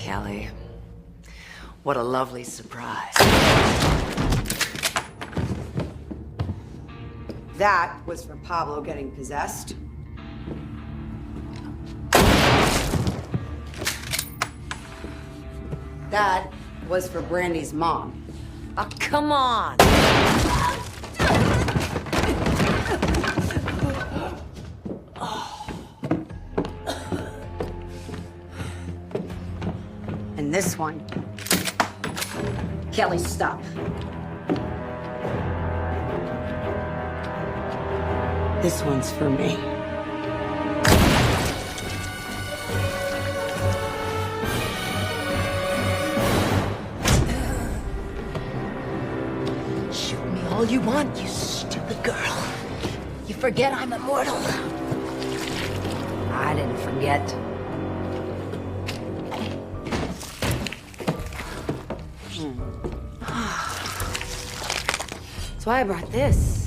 Kelly. What a lovely surprise. That was for Pablo getting possessed. That was for Brandy's mom. Oh, come on. And this one, Kelly, stop. This one's for me. Shoot me all you want, you stupid girl. You forget I'm immortal. I didn't forget. That's why I brought this.